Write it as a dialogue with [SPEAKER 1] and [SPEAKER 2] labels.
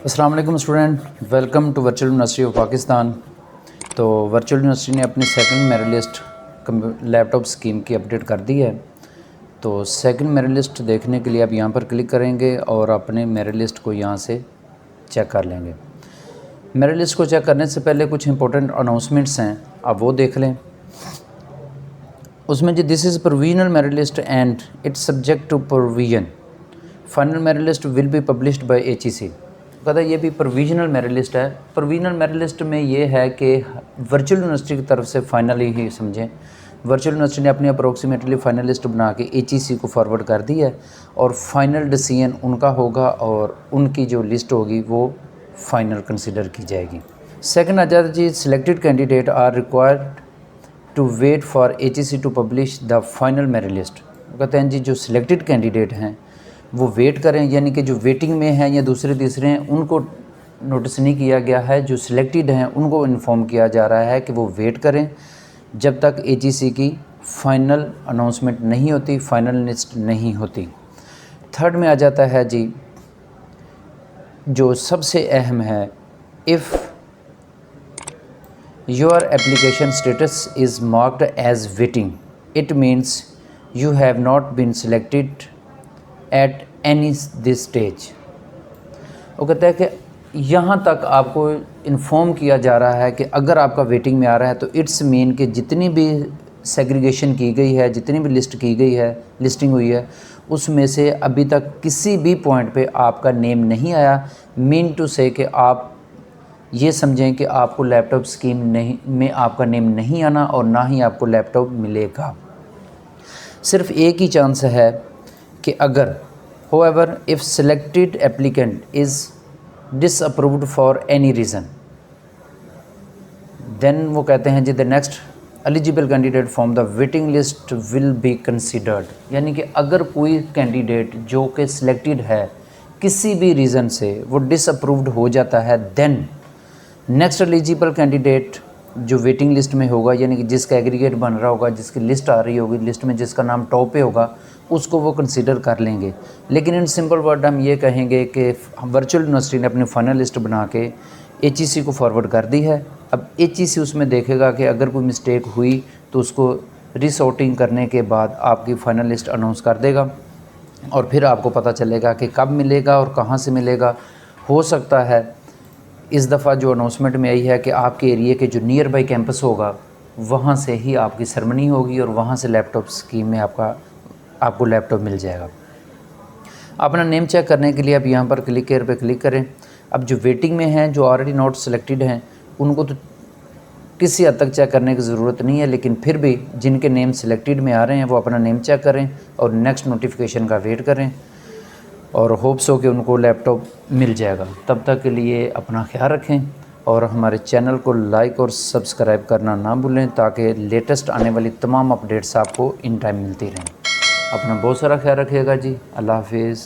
[SPEAKER 1] अस्सलाम वालेकुम student, welcome to virtual university of Pakistan. तो वर्चुअल यूनिवर्सिटी ने अपनी second merit list laptop scheme की अपडेट कर दी है। तो सेकंड मेरिट लिस्ट देखने के लिए आप यहाँ पर क्लिक करेंगे और अपने मेरिट लिस्ट को यहाँ से चेक कर लेंगे। मेरिट लिस्ट को चेक करने से पहले कुछ इंपॉर्टेंट अनाउंसमेंट्स हैं, आप वो देख लें। उसमें जो this is provisional merit list and it's subject to provision, final merit list will be published by HEC। कहता है ये भी प्रोविजनल मेरिट लिस्ट है। प्रोविजनल मेरिट लिस्ट में ये है कि वर्चुअल यूनिवर्सिटी की तरफ से फाइनली ही समझें, वर्चुअल यूनिवर्सिटी ने अपनी अप्रोक्सीमेटली फाइनल लिस्ट बना के HEC को फॉरवर्ड कर दी है और फाइनल डिसीजन उनका होगा और उनकी जो लिस्ट होगी वो फाइनल कंसिडर की जाएगी। सेकंड आ जाता जी, selected candidate are required to wait for HEC to publish the final merit list. कहते हैं जी जो सिलेक्टेड कैंडिडेट हैं वो वेट करें, यानी कि जो वेटिंग में हैं या दूसरे तीसरे हैं उनको नोटिस नहीं किया गया है। जो सिलेक्टेड हैं उनको इन्फॉर्म किया जा रहा है कि वो वेट करें जब तक HEC की फ़ाइनल अनाउंसमेंट नहीं होती, फाइनल लिस्ट नहीं होती। थर्ड में आ जाता है जी जो सबसे अहम है, if your application status is marked as waiting it means you have not been selected at any this stage. वो कहता है कि यहाँ तक आपको इन्फॉर्म किया जा रहा है कि अगर आपका वेटिंग में आ रहा है तो इट्स मीन कि जितनी भी सेग्रीगेशन की गई है, जितनी भी लिस्ट की गई है, लिस्टिंग हुई है, उसमें से अभी तक किसी भी पॉइंट पे आपका नेम नहीं आया। मीन टू से कि आप ये समझें कि आपको लैपटॉप स्कीम नहीं में आपका नेम नहीं आना और ना ही आपको लैपटॉप मिलेगा। सिर्फ एक ही चांस है कि अगर however if selected applicant is disapproved for any reason then वो कहते हैं जी the next eligible candidate from the waiting list will be considered। यानी कि अगर कोई कैंडिडेट जो कि सिलेक्टेड है किसी भी रीज़न से वो डिसअप्रूव्ड हो जाता है, देन नेक्स्ट एलिजिबल कैंडिडेट जो वेटिंग लिस्ट में होगा, यानी कि जिसका एग्रीगेट बन रहा होगा, जिसकी लिस्ट आ रही होगी, लिस्ट में जिसका नाम टॉप पे होगा, उसको वो कंसीडर कर लेंगे। लेकिन इन सिंपल वर्ड हम ये कहेंगे कि वर्चुअल यूनिवर्सिटी ने अपनी फाइनल लिस्ट बना के HEC को फॉरवर्ड कर दी है। अब HEC उसमें देखेगा कि अगर कोई मिस्टेक हुई तो उसको रिसॉर्टिंग करने के बाद आपकी फ़ाइनल लिस्ट अनाउंस कर देगा और फिर आपको पता चलेगा कि कब मिलेगा और कहाँ से मिलेगा। हो सकता है इस दफ़ा जो अनाउंसमेंट में आई है कि आपके एरिया के जो नियर बाई कैंपस होगा वहाँ से ही आपकी सेरेमनी होगी और वहाँ से लैपटॉप स्कीम में आपको लैपटॉप मिल जाएगा। अपना नेम चेक करने के लिए आप यहाँ पर क्लिक केयर पे क्लिक करें। अब जो वेटिंग में हैं, जो ऑलरेडी नॉट सिलेक्टेड हैं, उनको तो किसी हद तक चेक करने की ज़रूरत नहीं है, लेकिन फिर भी जिनके नेम सिलेक्टेड में आ रहे हैं वो अपना नेम चेक करें और नेक्स्ट नोटिफिकेशन का वेट करें और होप्स हो कि उनको लैपटॉप मिल जाएगा। तब तक के लिए अपना ख्याल रखें और हमारे चैनल को लाइक और सब्सक्राइब करना ना भूलें ताकि लेटेस्ट आने वाली तमाम अपडेट्स आपको इन टाइम मिलती रहें। अपना बहुत सारा ख्याल रखिएगा जी। अल्लाह हाफिज़।